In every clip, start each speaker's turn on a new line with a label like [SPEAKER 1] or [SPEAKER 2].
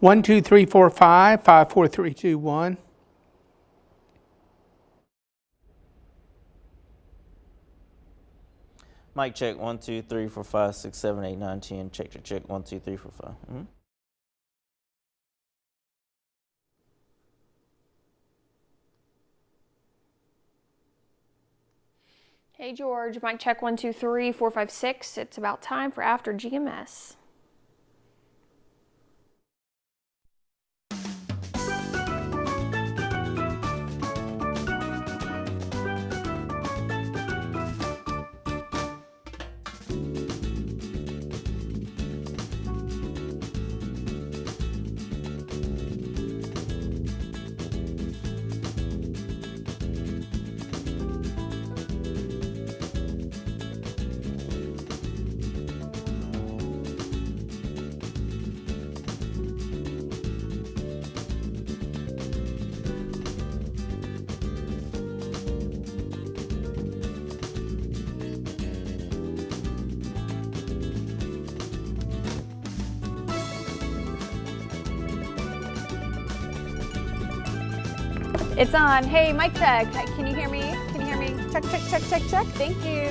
[SPEAKER 1] 12345 54321.
[SPEAKER 2] Mic check 1 2 3 4 5 6 7 8 9 10. Check 1 2 3 4 5.
[SPEAKER 3] Hey George, mic check 1 2 3 4 5 6. It's about time for After GMS. It's on. Hey, mic check. Can you hear me? Can you hear me? Check, check, check, check, check. Thank you.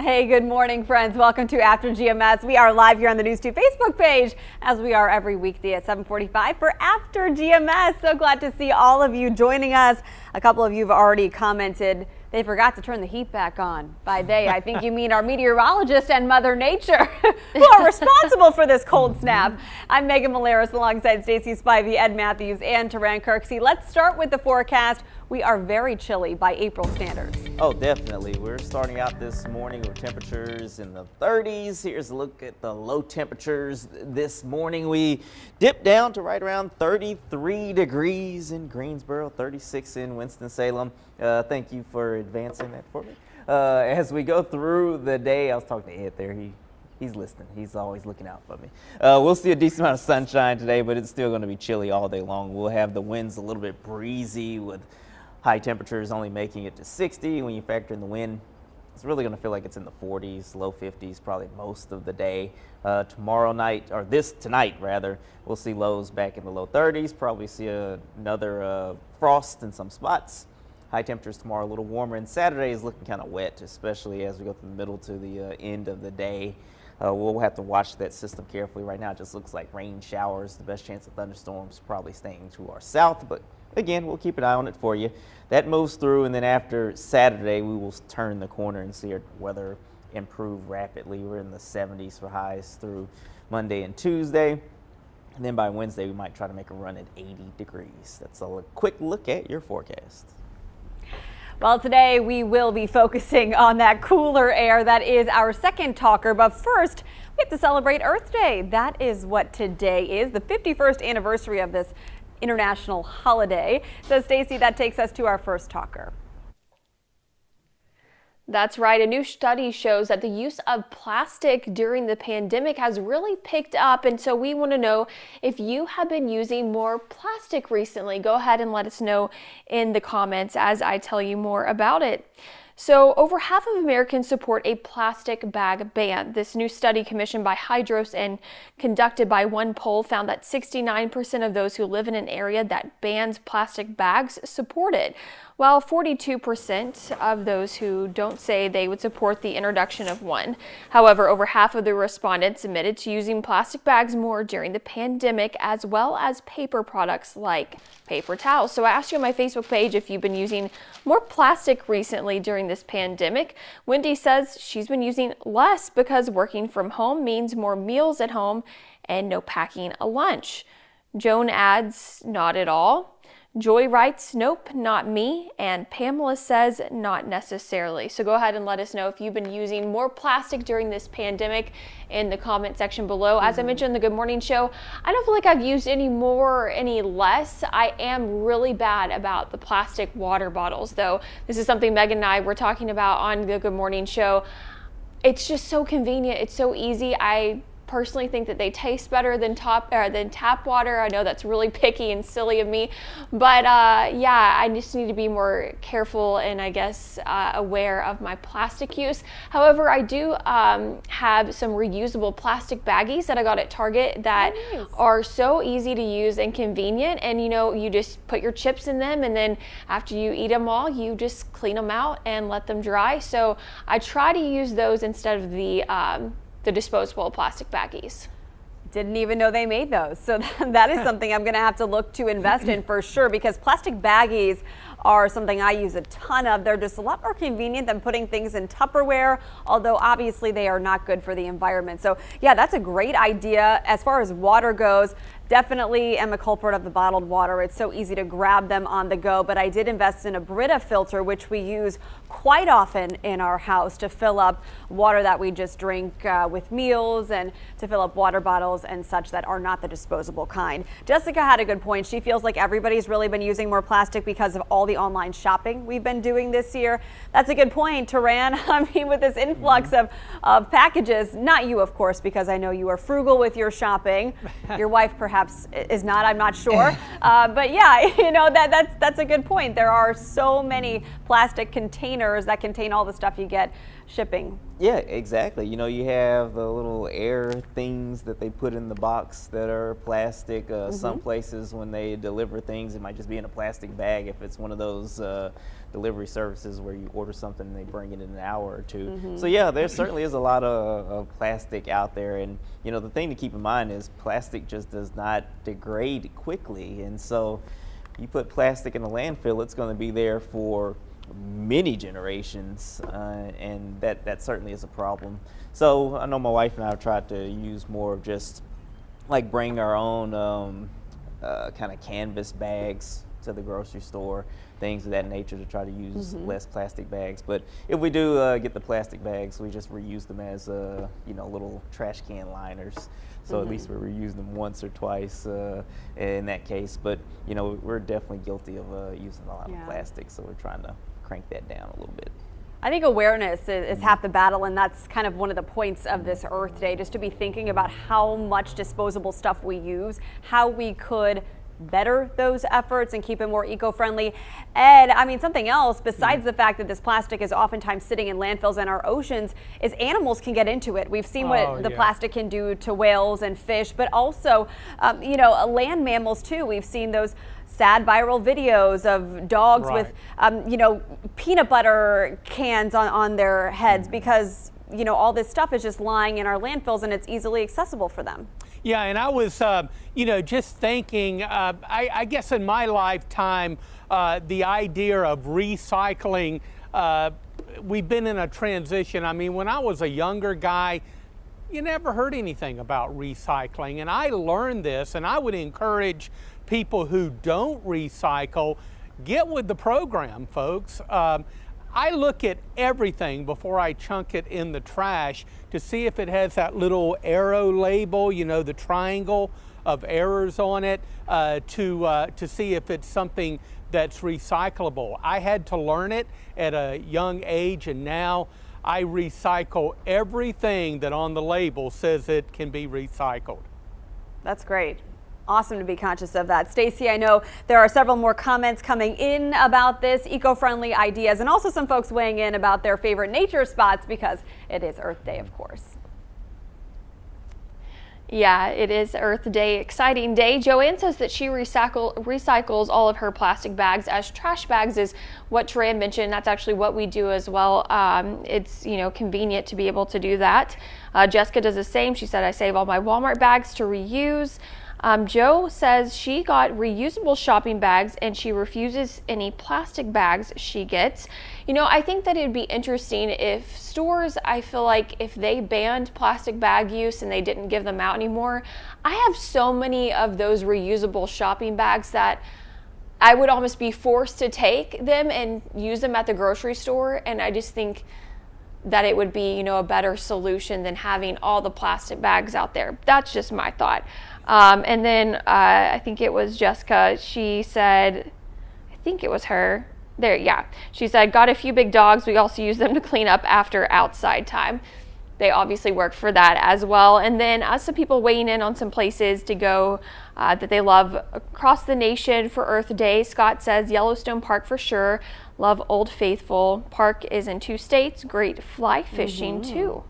[SPEAKER 3] Hey, good morning, friends. Welcome to After GMS. We are live here on the News 2 Facebook page, as we are every weekday at 7:45 for After GMS. So glad to see all of you joining us. A couple of you have already commented they forgot to turn the heat back on. By they, I think you mean our meteorologist and Mother Nature, who are responsible for this cold snap. I'm Megan Maleris alongside Stacey Spivey, Ed Matthews, and Taran Kirksey. Let's start with the forecast. We are very chilly by April standards.
[SPEAKER 2] Oh, definitely. We're starting out this morning with temperatures in the 30s. Here's a look at the low temperatures this morning. We dipped down to right around 33 degrees in Greensboro, 36 in Winston-Salem. Thank you for advancing that for me. As we go through the day, I was talking to Ed there. He's listening. He's always looking out for me. We'll see a decent amount of sunshine today, but it's still going to be chilly all day long. We'll have the winds a little bit breezy with high temperatures only making it to 60. When you factor in the wind, it's really going to feel like it's in the 40s, low 50s, probably most of the day. Tomorrow night, or tonight rather, we'll see lows back in the low 30s. Probably see another frost in some spots. High temperatures tomorrow a little warmer, and Saturday is looking kind of wet, especially as we go from the middle to the end of the day. We'll have to watch that system carefully. Right now it just looks like rain showers. The best chance of thunderstorms probably staying to our south, but again, we'll keep an eye on it for you. That moves through, and then after Saturday, we will turn the corner and see our weather improve rapidly. We're in the 70s for highs through Monday and Tuesday. And then by Wednesday, we might try to make a run at 80 degrees. That's a quick look at your forecast.
[SPEAKER 3] Well, today we will be focusing on that cooler air. That is our second talker. But first, we have to celebrate Earth Day. That is what today is, the 51st anniversary of this international holiday. So, Stacey, that takes us to our first talker. That's right. A new study shows that the use of plastic during the pandemic has really picked up. And so we want to know if you have been using more plastic recently. Go ahead and let us know in the comments as I tell you more about it.
[SPEAKER 4] So over half of Americans support a plastic bag ban. This new study commissioned by Hydros and conducted by one poll found that 69% of those who live in an area that bans plastic bags support it, while 42% of those who don't say they would support the introduction of one. However, over half of the respondents admitted to using plastic bags more during the pandemic, as well as paper products like paper towels. So I asked you on my Facebook page if you've been using more plastic recently during this pandemic. Wendy says she's been using less because working from home means more meals at home and no packing a lunch. Joan adds, not at all. Joy writes, nope, not me. And Pamela says, not necessarily. So go ahead and let us know if you've been using more plastic during this pandemic in the comment section below. As I mentioned in the Good Morning Show, I don't feel like I've used any more or any less. I am really bad about the plastic water bottles, though. This is something Megan and I were talking about on the Good Morning Show. It's just so convenient. It's so easy. I personally think that they taste better than tap water. I know that's really picky and silly of me, but yeah, I just need to be more careful and I guess aware of my plastic use. However, I do have some reusable plastic baggies that I got at Target that are so easy to use and convenient, and you just put your chips in them, and then after you eat them all, you just clean them out and let them dry. So I try to use those instead of the disposable plastic baggies.
[SPEAKER 3] Didn't even know they made those. So that is something I'm going to have to look to invest in for sure, because plastic baggies are something I use a ton of. They're just a lot more convenient than putting things in Tupperware, although obviously they are not good for the environment. So yeah, that's a great idea. As far as water goes, definitely am a culprit of the bottled water. It's so easy to grab them on the go, but I did invest in a Brita filter, which we use quite often in our house to fill up water that we just drink with meals, and to fill up water bottles and such that are not the disposable kind. Jessica had a good point. She feels like everybody's really been using more plastic because of all the online shopping we've been doing this year. That's a good point, Taran. I mean, with this influx of packages, not you, of course, because I know you are frugal with your shopping. Your wife perhaps is not, I'm not sure. But yeah, that's a good point. There are so many plastic containers that contain all the stuff you get shipping.
[SPEAKER 2] Yeah, exactly. You have the little air things that they put in the box that are plastic. Some places when they deliver things, it might just be in a plastic bag if it's one of those delivery services where you order something and they bring it in an hour or two. So yeah, there certainly is a lot of plastic out there, and the thing to keep in mind is plastic just does not degrade quickly, and so you put plastic in a landfill, it's going to be there for many generations, and that certainly is a problem. So I know my wife and I have tried to use more of just like bring our own kind of canvas bags to the grocery store, things of that nature, to try to use less plastic bags. But if we do get the plastic bags, we just reuse them as little trash can liners. So at least we're reusing them once or twice in that case. But we're definitely guilty of using a lot of plastic, so we're trying to crank that down a little bit.
[SPEAKER 3] I think awareness is half the battle, and that's kind of one of the points of this Earth Day, just to be thinking about how much disposable stuff we use, how we could better those efforts and keep it more eco-friendly. Ed, I mean, something else besides the fact that this plastic is oftentimes sitting in landfills and our oceans is animals can get into it. We've seen what the plastic can do to whales and fish, but also, land mammals too. We've seen those sad viral videos of dogs with, peanut butter cans on their heads because, all this stuff is just lying in our landfills and it's easily accessible for them.
[SPEAKER 1] Yeah, and I was, just thinking, I guess in my lifetime, the idea of recycling, we've been in a transition. I mean, when I was a younger guy, you never heard anything about recycling, and I learned this, and I would encourage people who don't recycle, get with the program, folks. I look at everything before I chunk it in the trash to see if it has that little arrow label, the triangle of errors on it, to see if it's something that's recyclable. I had to learn it at a young age, and now I recycle everything that on the label says it can be recycled.
[SPEAKER 3] That's great. Awesome to be conscious of that. Stacy, I know there are several more comments coming in about this, eco-friendly ideas, and also some folks weighing in about their favorite nature spots because it is Earth Day, of course.
[SPEAKER 4] Yeah, it is Earth Day, exciting day. Joanne says that she recycles all of her plastic bags as trash bags, is what Tran mentioned. That's actually what we do as well. It's, convenient to be able to do that. Jessica does the same. She said, I save all my Walmart bags to reuse. Joe says she got reusable shopping bags and she refuses any plastic bags she gets. I think that it'd be interesting if stores, I feel like if they banned plastic bag use and they didn't give them out anymore. I have so many of those reusable shopping bags that I would almost be forced to take them and use them at the grocery store. And I just think that it would be, a better solution than having all the plastic bags out there. That's just my thought. And then I think it was Jessica. She said, I think it was her. There, yeah. She said, got a few big dogs. We also use them to clean up after outside time. They obviously work for that as well. And then some people weighing in on some places to go that they love across the nation for Earth Day. Scott says Yellowstone Park for sure. Love Old Faithful. Park is in 2 states. Great fly fishing too.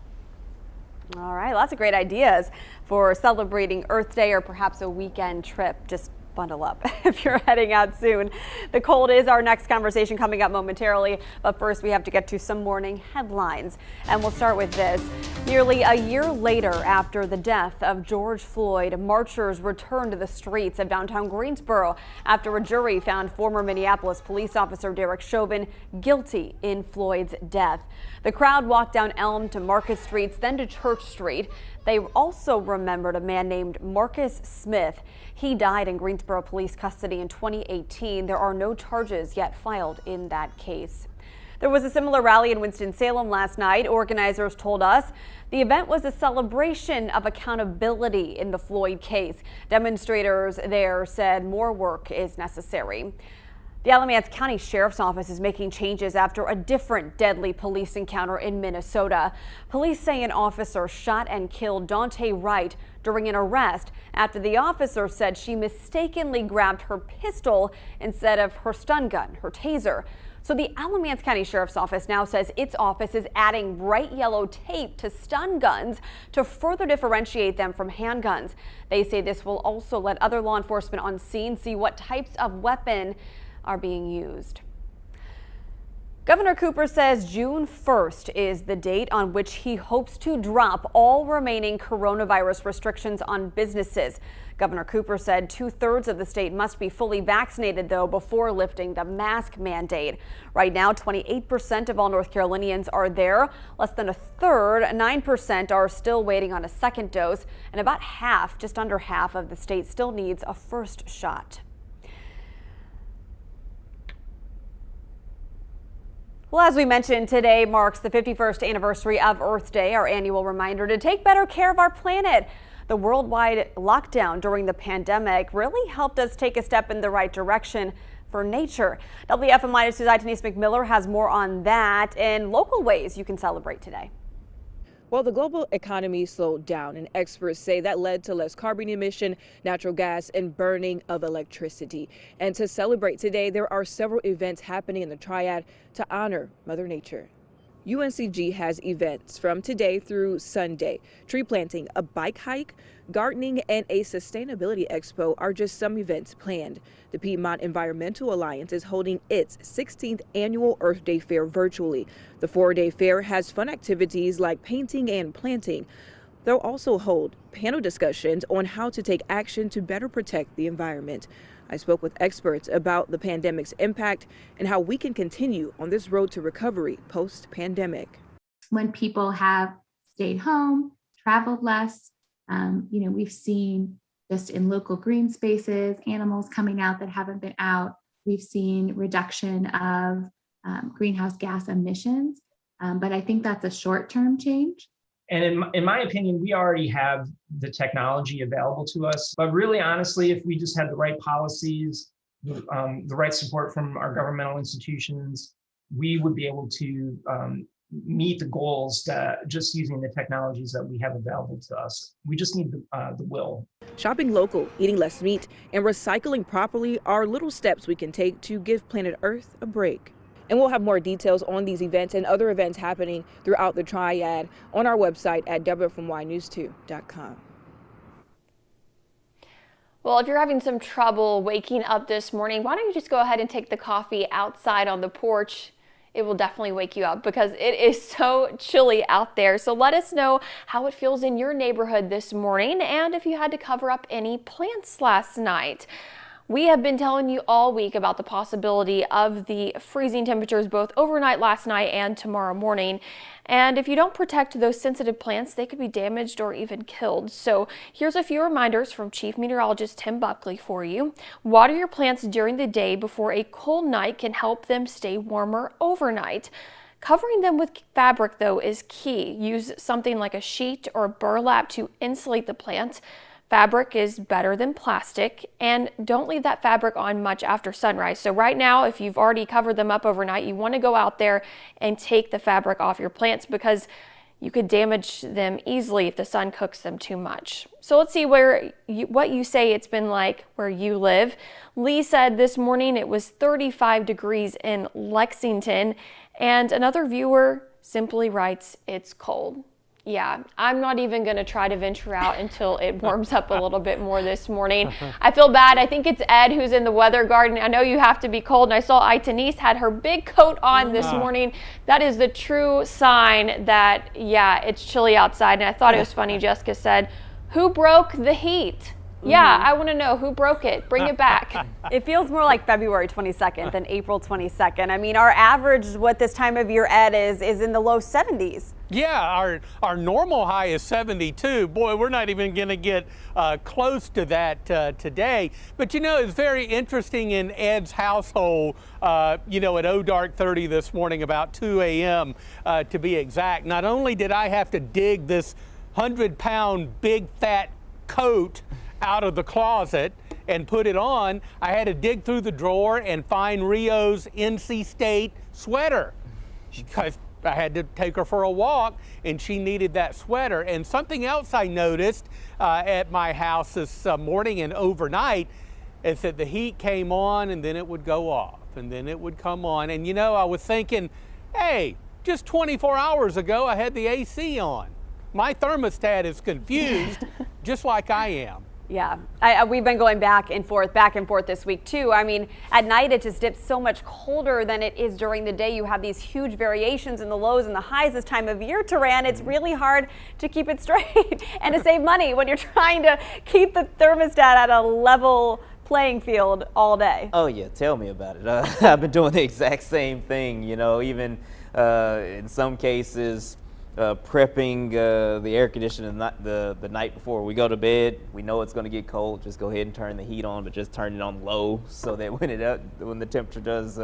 [SPEAKER 3] All right, lots of great ideas for celebrating Earth Day or perhaps a weekend trip. Just bundle up if you're heading out soon. The cold is our next conversation coming up momentarily, but first we have to get to some morning headlines. And we'll start with this. Nearly a year later after the death of George Floyd, marchers returned to the streets of downtown Greensboro after a jury found former Minneapolis police officer Derek Chauvin guilty in Floyd's death. The crowd walked down Elm to Market Streets, then to Church Street. They also remembered a man named Marcus Smith. He died in Greensboro police custody in 2018. There are no charges yet filed in that case. There was a similar rally in Winston-Salem last night. Organizers told us the event was a celebration of accountability in the Floyd case. Demonstrators there said more work is necessary. The Alamance County Sheriff's Office is making changes after a different deadly police encounter in Minnesota. Police say an officer shot and killed Dante Wright during an arrest after the officer said she mistakenly grabbed her pistol instead of her stun gun, her taser. So the Alamance County Sheriff's Office now says its office is adding bright yellow tape to stun guns to further differentiate them from handguns. They say this will also let other law enforcement on scene see what types of weapon are being used. Governor Cooper says June 1st is the date on which he hopes to drop all remaining coronavirus restrictions on businesses. Governor Cooper said 2/3 of the state must be fully vaccinated, though, before lifting the mask mandate. Right now, 28% of all North Carolinians are there. Less than a third, 9%, are still waiting on a second dose, and about half, just under half of the state still needs a first shot. Well, as we mentioned, today marks the 51st anniversary of Earth Day, our annual reminder to take better care of our planet. The worldwide lockdown during the pandemic really helped us take a step in the right direction for nature. WFMY News' Denise McMiller has more on that and local ways you can celebrate today.
[SPEAKER 5] Well, the global economy slowed down, and experts say that led to less carbon emission, natural gas, and burning of electricity. And to celebrate today, there are several events happening in the Triad to honor Mother Nature. UNCG has events from today through Sunday. Tree planting, a bike hike, gardening, and a sustainability expo are just some events planned. The Piedmont Environmental Alliance is holding its 16th annual Earth Day Fair virtually. The 4-day fair has fun activities like painting and planting. They'll also hold panel discussions on how to take action to better protect the environment. I spoke with experts about the pandemic's impact and how we can continue on this road to recovery post-pandemic.
[SPEAKER 6] When people have stayed home, traveled less, we've seen just in local green spaces, animals coming out that haven't been out. We've seen reduction of greenhouse gas emissions, but I think that's a short-term change.
[SPEAKER 7] And in my opinion, we already have the technology available to us. But really, honestly, if we just had the right policies, the right support from our governmental institutions, we would be able to meet the goals just using the technologies that we have available to us. We just need the will.
[SPEAKER 5] Shopping local, eating less meat, and recycling properly are little steps we can take to give planet Earth a break. And we'll have more details on these events and other events happening throughout the Triad on our website at WFMYnews2.com.
[SPEAKER 4] Well, if you're having some trouble waking up this morning, why don't you just go ahead and take the coffee outside on the porch? It will definitely wake you up because it is so chilly out there. So let us know how it feels in your neighborhood this morning and if you had to cover up any plants last night. We have been telling you all week about the possibility of the freezing temperatures both overnight last night and tomorrow morning. And if you don't protect those sensitive plants, they could be damaged or even killed. So here's a few reminders from Chief Meteorologist Tim Buckley for you. Water your plants during the day before a cold night can help them stay warmer overnight. Covering them with fabric, though, is key. Use something like a sheet or burlap to insulate the plants. Fabric is better than plastic, and don't leave that fabric on much after sunrise. So right now, if you've already covered them up overnight, you want to go out there and take the fabric off your plants because you could damage them easily if the sun cooks them too much. So let's see what you say it's been like where you live. Lee said this morning it was 35 degrees in Lexington, and another viewer simply writes, "It's cold." Yeah, I'm not even going to try to venture out until it warms up a little bit more this morning. I feel bad. I think it's Ed who's in the weather garden. I know you have to be cold, and I saw Itanise had her big coat on this morning. That is the true sign that, yeah, it's chilly outside. And I thought it was funny, Jessica said, "Who broke the heat?" Yeah, I want to know who broke it. Bring it back.
[SPEAKER 3] It feels more like February 22nd than April 22nd. I mean, our average, what this time of year, Ed, is in the low 70s.
[SPEAKER 1] Yeah, our normal high is 72. Boy, we're not even going to get close to that today. But you know, it's very interesting in Ed's household, you know, at dark 30 this morning, about 2 a.m. To be exact. Not only did I have to dig this 100-pound big fat coat out of the closet and put it on, I had to dig through the drawer and find Rio's NC State sweater because I had to take her for a walk and she needed that sweater. And something else I noticed at my house this morning and overnight is that the heat came on and then it would go off and then it would come on. And you know, I was thinking, hey, just 24 hours ago I had the AC on. My thermostat is confused just like I am.
[SPEAKER 3] Yeah, we've been going back and forth this week too. I mean, at night it just dips so much colder than it is during the day. You have these huge variations in the lows and the highs this time of year, Taran. It's really hard to keep it straight and to save money when you're trying to keep the thermostat at a level playing field all day.
[SPEAKER 2] Oh yeah, tell me about it. I've been doing the exact same thing, you know, even in some cases, prepping the air conditioning the night before we go to bed. We know it's going to get cold. Just go ahead and turn the heat on, but just turn it on low so that when the temperature does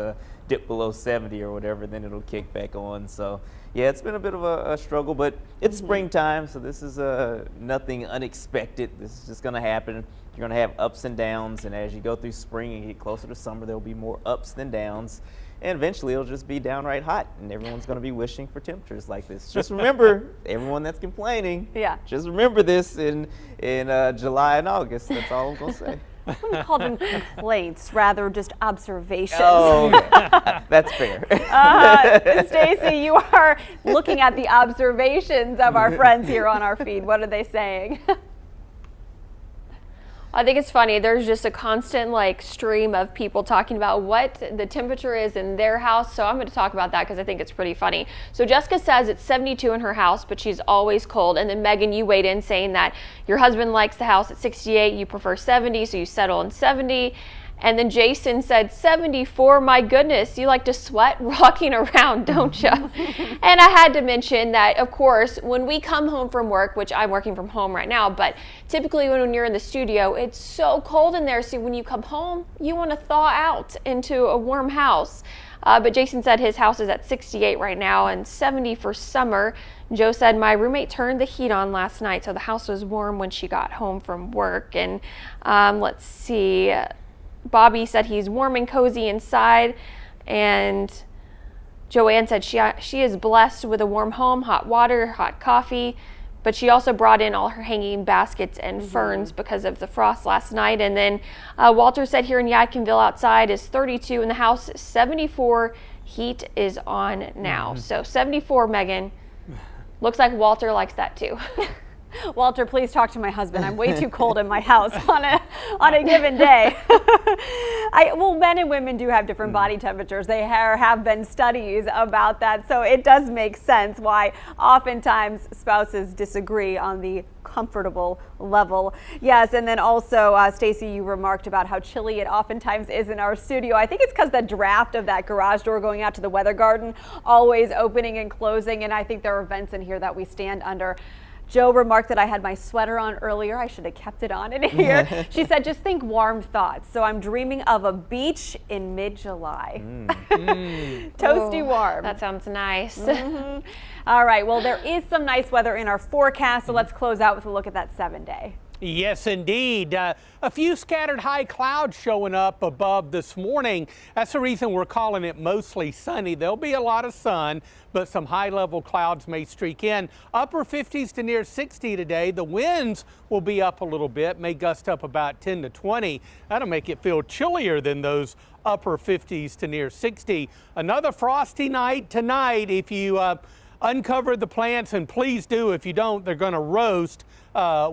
[SPEAKER 2] dip below 70 or whatever, then it'll kick back on. So yeah, it's been a bit of a struggle, but it's springtime, so this is nothing unexpected. This is just going to happen. You're going to have ups and downs, and as you go through spring and get closer to summer, there'll be more ups than downs. And eventually it'll just be downright hot and everyone's going to be wishing for temperatures like this. Just remember, everyone that's complaining, just remember this in July and August. That's all I'm going to say.
[SPEAKER 3] I'm going to call them complaints, rather just observations.
[SPEAKER 2] Oh, okay. That's fair.
[SPEAKER 3] Stacey, you are looking at the observations of our friends here on our feed. What are they saying?
[SPEAKER 4] I think it's funny. There's just a constant stream of people talking about what the temperature is in their house. So I'm going to talk about that because I think it's pretty funny. So Jessica says it's 72 in her house, but she's always cold. And then Megan, you weighed in saying that your husband likes the house at 68. You prefer 70, so you settle in 70. And then Jason said 74. My goodness, you like to sweat rocking around, don't you? And I had to mention that, of course, when we come home from work, which I'm working from home right now, but typically when you're in the studio, it's so cold in there. So when you come home, you want to thaw out into a warm house. But Jason said his house is at 68 right now and 70 for summer. Joe said, my roommate turned the heat on last night, so the house was warm when she got home from work. And let's see. Bobby said he's warm and cozy inside, and Joanne said she is blessed with a warm home, hot water, hot coffee, but she also brought in all her hanging baskets and ferns because of the frost last night. And then Walter said here in Yadkinville outside is 32, in the house 74. Heat is on now. So 74, Megan. Looks like Walter likes that too.
[SPEAKER 3] Walter, please talk to my husband. I'm way too cold in my house on a given day. Well, men and women do have different body temperatures. There have been studies about that, so it does make sense why oftentimes spouses disagree on the comfortable level. Yes, and then also, Stacy, you remarked about how chilly it oftentimes is in our studio. I think it's because the draft of that garage door going out to the weather garden always opening and closing, and I think there are vents in here that we stand under. Joe remarked that I had my sweater on earlier. I should have kept it on in here. She said, just think warm thoughts. So I'm dreaming of a beach in mid-July. Toasty warm.
[SPEAKER 4] That sounds nice.
[SPEAKER 3] All right, well, there is some nice weather in our forecast, so let's close out with a look at that 7-day.
[SPEAKER 1] Yes, indeed. A few scattered high clouds showing up above this morning. That's the reason we're calling it mostly sunny. There'll be a lot of sun, but some high-level clouds may streak in. Upper 50s to near 60 today. The winds will be up a little bit, may gust up about 10 to 20. That'll make it feel chillier than those upper 50s to near 60. Another frosty night tonight. If you uncover the plants, and please do, if you don't, they're going to roast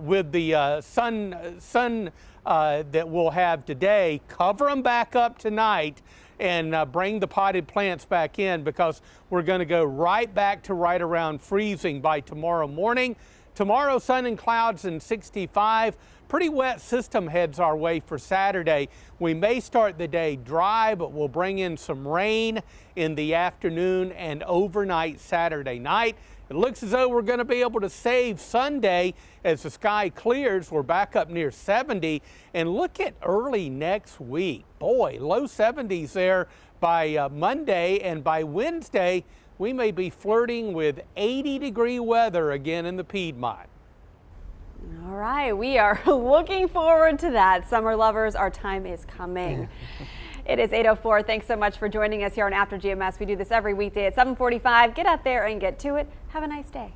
[SPEAKER 1] with the sun that we'll have today. Cover them back up tonight and bring the potted plants back in, because we're going to go right back to right around freezing by tomorrow morning. Tomorrow, sun and clouds and 65. Pretty wet system heads our way for Saturday. We may start the day dry, but we'll bring in some rain in the afternoon and overnight Saturday night. It looks as though we're going to be able to save Sunday as the sky clears. We're back up near 70. And look at early next week. Boy, low 70s there by Monday, and by Wednesday, we may be flirting with 80-degree weather again in the Piedmont.
[SPEAKER 3] All right, we are looking forward to that. Summer lovers, our time is coming. It is 8:04. Thanks so much for joining us here on After GMS. We do this every weekday at 7:45. Get out there and get to it. Have a nice day.